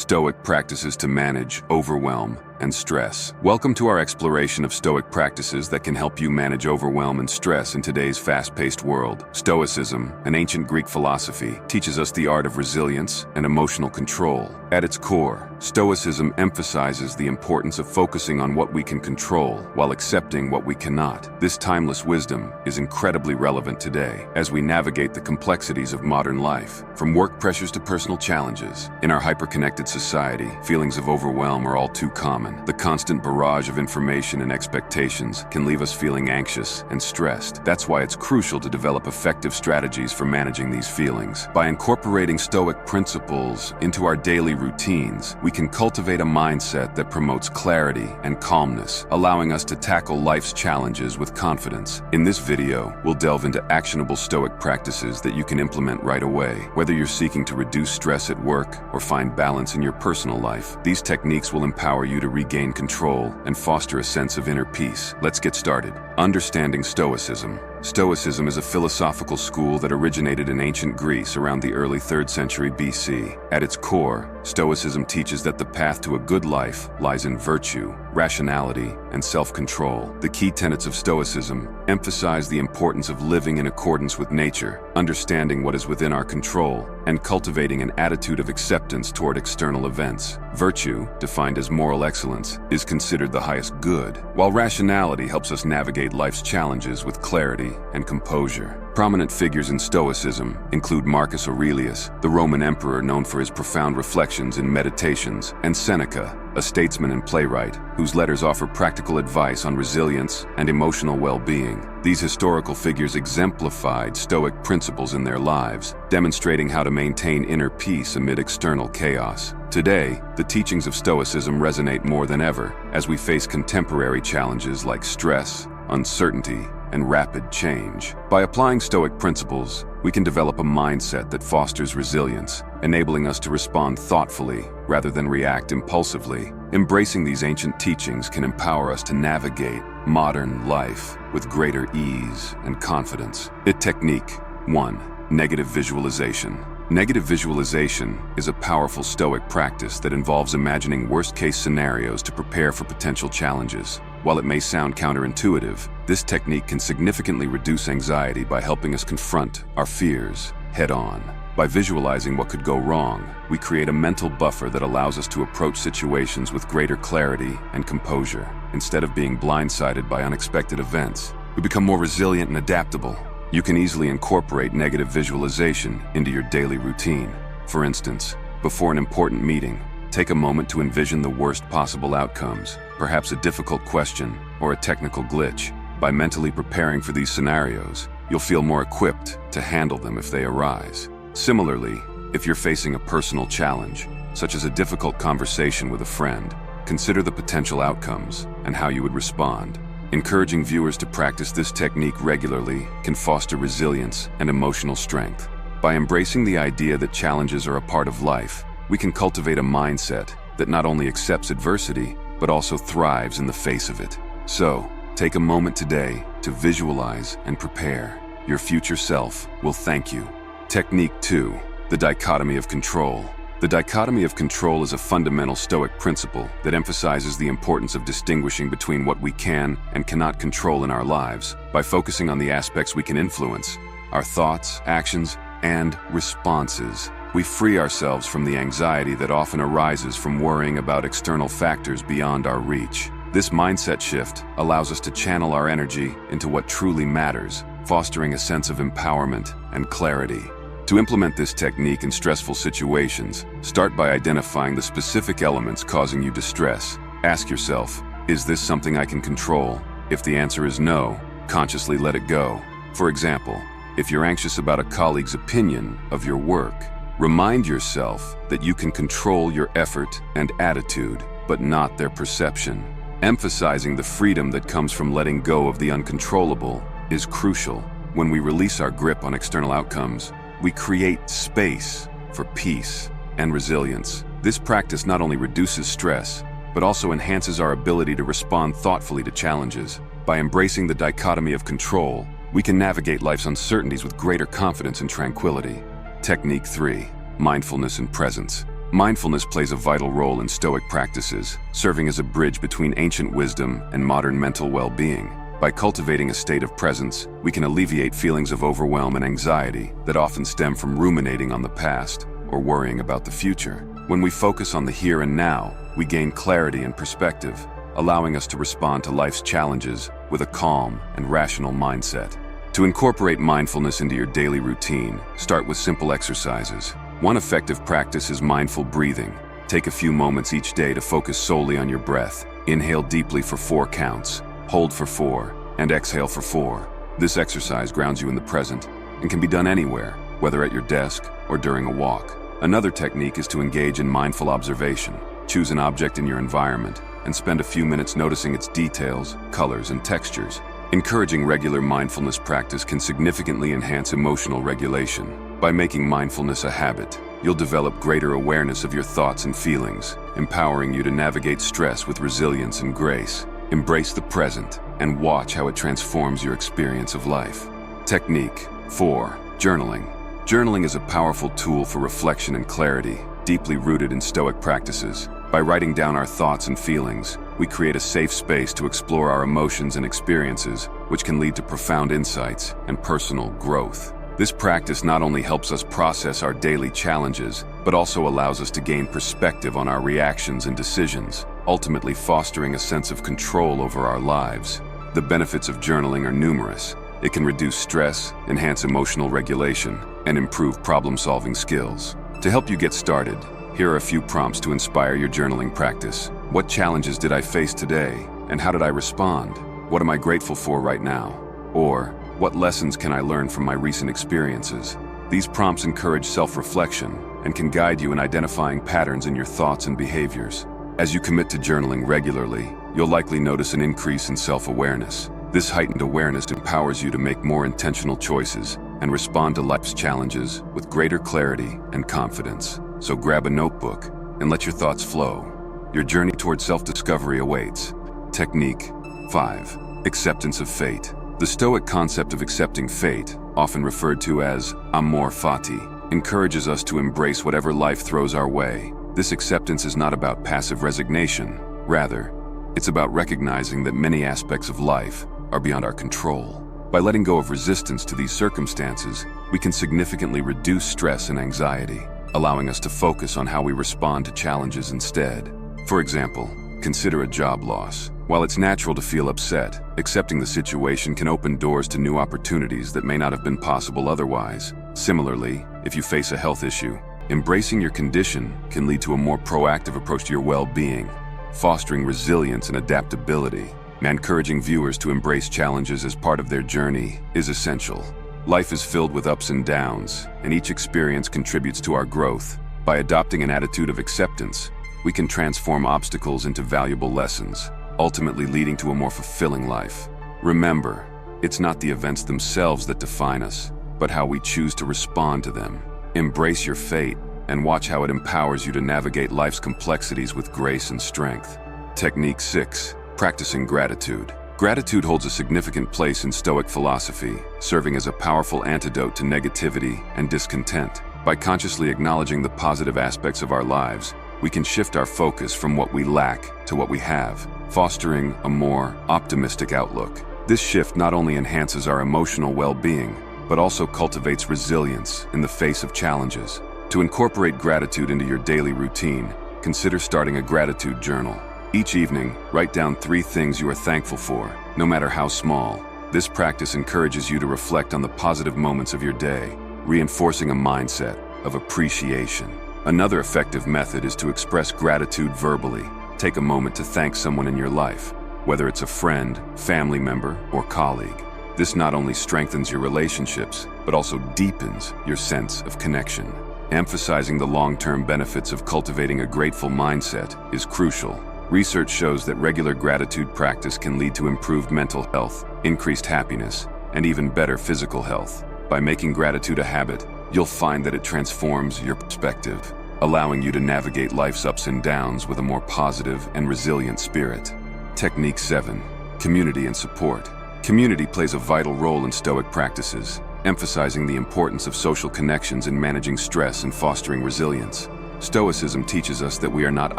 Stoic practices to manage overwhelm and stress. Welcome to our exploration of Stoic practices that can help you manage overwhelm and stress in today's fast-paced world. Stoicism, an ancient Greek philosophy, teaches us the art of resilience and emotional control. At its core, Stoicism emphasizes the importance of focusing on what we can control while accepting what we cannot. This timeless wisdom is incredibly relevant today as we navigate the complexities of modern life, from work pressures to personal challenges. In our hyper-connected society, feelings of overwhelm are all too common. The constant barrage of information and expectations can leave us feeling anxious and stressed. That's why it's crucial to develop effective strategies for managing these feelings. By incorporating Stoic principles into our daily routines, we can cultivate a mindset that promotes clarity and calmness, allowing us to tackle life's challenges with confidence. In this video, we'll delve into actionable Stoic practices that you can implement right away. Whether you're seeking to reduce stress at work or find balance in your personal life, these techniques will empower you to regain control and foster a sense of inner peace. Let's get started. Understanding Stoicism. Stoicism is a philosophical school that originated in ancient Greece around the early 3rd century BC. At its core, Stoicism teaches that the path to a good life lies in virtue, rationality, and self-control. The key tenets of Stoicism emphasize the importance of living in accordance with nature, understanding what is within our control, and cultivating an attitude of acceptance toward external events. Virtue, defined as moral excellence, is considered the highest good, while rationality helps us navigate life's challenges with clarity and composure. Prominent figures in Stoicism include Marcus Aurelius, the Roman emperor known for his profound reflections and meditations, and Seneca, a statesman and playwright whose letters offer practical advice on resilience and emotional well-being. These historical figures exemplified Stoic principles in their lives, demonstrating how to maintain inner peace amid external chaos. Today, the teachings of Stoicism resonate more than ever as we face contemporary challenges like stress, uncertainty, and rapid change. By applying Stoic principles, we can develop a mindset that fosters resilience, enabling us to respond thoughtfully rather than react impulsively. Embracing these ancient teachings can empower us to navigate modern life with greater ease and confidence. Technique 1. Negative visualization. Negative visualization is a powerful Stoic practice that involves imagining worst-case scenarios to prepare for potential challenges. While it may sound counterintuitive, this technique can significantly reduce anxiety by helping us confront our fears head-on. By visualizing what could go wrong, we create a mental buffer that allows us to approach situations with greater clarity and composure. Instead of being blindsided by unexpected events, we become more resilient and adaptable. You can easily incorporate negative visualization into your daily routine. For instance, before an important meeting, take a moment to envision the worst possible outcomes, perhaps a difficult question or a technical glitch. By mentally preparing for these scenarios, you'll feel more equipped to handle them if they arise. Similarly, if you're facing a personal challenge, such as a difficult conversation with a friend, consider the potential outcomes and how you would respond. Encouraging viewers to practice this technique regularly can foster resilience and emotional strength. By embracing the idea that challenges are a part of life, we can cultivate a mindset that not only accepts adversity, but also thrives in the face of it. So, take a moment today to visualize and prepare. Your future self will thank you. Technique 2. The dichotomy of control. The dichotomy of control is a fundamental Stoic principle that emphasizes the importance of distinguishing between what we can and cannot control in our lives. By focusing on the aspects we can influence, our thoughts, actions, and responses, we free ourselves from the anxiety that often arises from worrying about external factors beyond our reach. This mindset shift allows us to channel our energy into what truly matters, fostering a sense of empowerment and clarity. To implement this technique in stressful situations, start by identifying the specific elements causing you distress. Ask yourself, is this something I can control? If the answer is no, consciously let it go. For example, if you're anxious about a colleague's opinion of your work, remind yourself that you can control your effort and attitude, but not their perception. Emphasizing the freedom that comes from letting go of the uncontrollable is crucial. When we release our grip on external outcomes, we create space for peace and resilience. This practice not only reduces stress, but also enhances our ability to respond thoughtfully to challenges. By embracing the dichotomy of control, we can navigate life's uncertainties with greater confidence and tranquility. Technique 3. Mindfulness and presence. Mindfulness plays a vital role in Stoic practices, serving as a bridge between ancient wisdom and modern mental well-being. By cultivating a state of presence, we can alleviate feelings of overwhelm and anxiety that often stem from ruminating on the past or worrying about the future. When we focus on the here and now, we gain clarity and perspective, allowing us to respond to life's challenges with a calm and rational mindset. To incorporate mindfulness into your daily routine, start with simple exercises. One effective practice is mindful breathing. Take a few moments each day to focus solely on your breath. Inhale deeply for 4 counts, hold for 4, and exhale for 4. This exercise grounds you in the present and can be done anywhere, whether at your desk or during a walk. Another technique is to engage in mindful observation. Choose an object in your environment and spend a few minutes noticing its details, colors, and textures. Encouraging regular mindfulness practice can significantly enhance emotional regulation. By making mindfulness a habit, you'll develop greater awareness of your thoughts and feelings, empowering you to navigate stress with resilience and grace. Embrace the present and watch how it transforms your experience of life. Technique 4. Journaling. Journaling is a powerful tool for reflection and clarity, deeply rooted in Stoic practices. By writing down our thoughts and feelings, we create a safe space to explore our emotions and experiences, which can lead to profound insights and personal growth. This practice not only helps us process our daily challenges, but also allows us to gain perspective on our reactions and decisions, ultimately fostering a sense of control over our lives. The benefits of journaling are numerous. It can reduce stress, enhance emotional regulation, and improve problem-solving skills. To help you get started, here are a few prompts to inspire your journaling practice. What challenges did I face today, and how did I respond? What am I grateful for right now? Or, what lessons can I learn from my recent experiences? These prompts encourage self-reflection and can guide you in identifying patterns in your thoughts and behaviors. As you commit to journaling regularly, you'll likely notice an increase in self-awareness. This heightened awareness empowers you to make more intentional choices and respond to life's challenges with greater clarity and confidence. So grab a notebook and let your thoughts flow. Your journey towards self-discovery awaits. Technique 5. Acceptance of fate. The Stoic concept of accepting fate, often referred to as amor fati, encourages us to embrace whatever life throws our way. This acceptance is not about passive resignation. Rather, it's about recognizing that many aspects of life are beyond our control. By letting go of resistance to these circumstances, we can significantly reduce stress and anxiety, allowing us to focus on how we respond to challenges instead. For example, consider a job loss. While it's natural to feel upset, accepting the situation can open doors to new opportunities that may not have been possible otherwise. Similarly, if you face a health issue, embracing your condition can lead to a more proactive approach to your well-being, fostering resilience and adaptability. Encouraging viewers to embrace challenges as part of their journey is essential. Life is filled with ups and downs, and each experience contributes to our growth. By adopting an attitude of acceptance, we can transform obstacles into valuable lessons, ultimately leading to a more fulfilling life. Remember, it's not the events themselves that define us, but how we choose to respond to them. Embrace your fate and watch how it empowers you to navigate life's complexities with grace and strength. Technique 6. Practicing gratitude. Gratitude holds a significant place in Stoic philosophy, serving as a powerful antidote to negativity and discontent. By consciously acknowledging the positive aspects of our lives, we can shift our focus from what we lack to what we have, fostering a more optimistic outlook. This shift not only enhances our emotional well-being, but also cultivates resilience in the face of challenges. To incorporate gratitude into your daily routine, consider starting a gratitude journal. Each evening, write down 3 things you are thankful for, no matter how small. This practice encourages you to reflect on the positive moments of your day, reinforcing a mindset of appreciation. Another effective method is to express gratitude verbally. Take a moment to thank someone in your life, whether it's a friend, family member, or colleague. This not only strengthens your relationships, but also deepens your sense of connection. Emphasizing the long-term benefits of cultivating a grateful mindset is crucial. Research shows that regular gratitude practice can lead to improved mental health, increased happiness, and even better physical health. By making gratitude a habit, you'll find that it transforms your perspective, allowing you to navigate life's ups and downs with a more positive and resilient spirit. Technique 7. Community and support. Community plays a vital role in Stoic practices, emphasizing the importance of social connections in managing stress and fostering resilience. Stoicism teaches us that we are not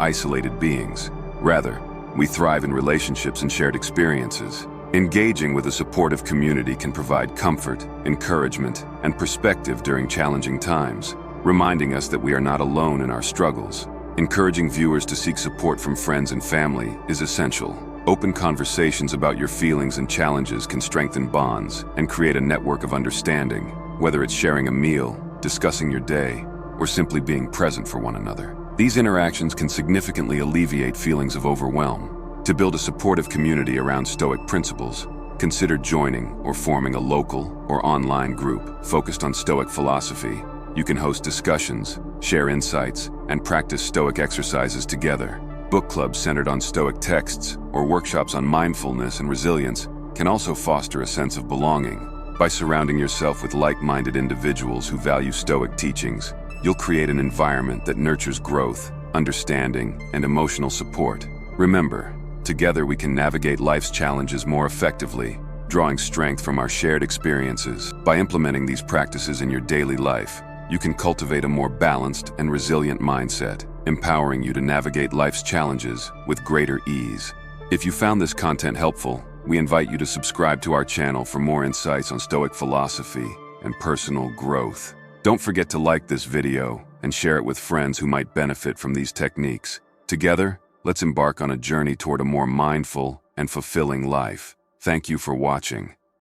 isolated beings. Rather, we thrive in relationships and shared experiences. Engaging with a supportive community can provide comfort, encouragement, and perspective during challenging times, reminding us that we are not alone in our struggles. Encouraging viewers to seek support from friends and family is essential. Open conversations about your feelings and challenges can strengthen bonds and create a network of understanding, whether it's sharing a meal, discussing your day, or simply being present for one another. These interactions can significantly alleviate feelings of overwhelm. To build a supportive community around Stoic principles, consider joining or forming a local or online group focused on Stoic philosophy. You can host discussions, share insights, and practice Stoic exercises together. Book clubs centered on Stoic texts or workshops on mindfulness and resilience can also foster a sense of belonging. By surrounding yourself with like-minded individuals who value Stoic teachings, you'll create an environment that nurtures growth, understanding, and emotional support. Remember, together we can navigate life's challenges more effectively, drawing strength from our shared experiences. By implementing these practices in your daily life, you can cultivate a more balanced and resilient mindset, empowering you to navigate life's challenges with greater ease. If you found this content helpful, we invite you to subscribe to our channel for more insights on Stoic philosophy and personal growth. Don't forget to like this video and share it with friends who might benefit from these techniques. Together, let's embark on a journey toward a more mindful and fulfilling life. Thank you for watching.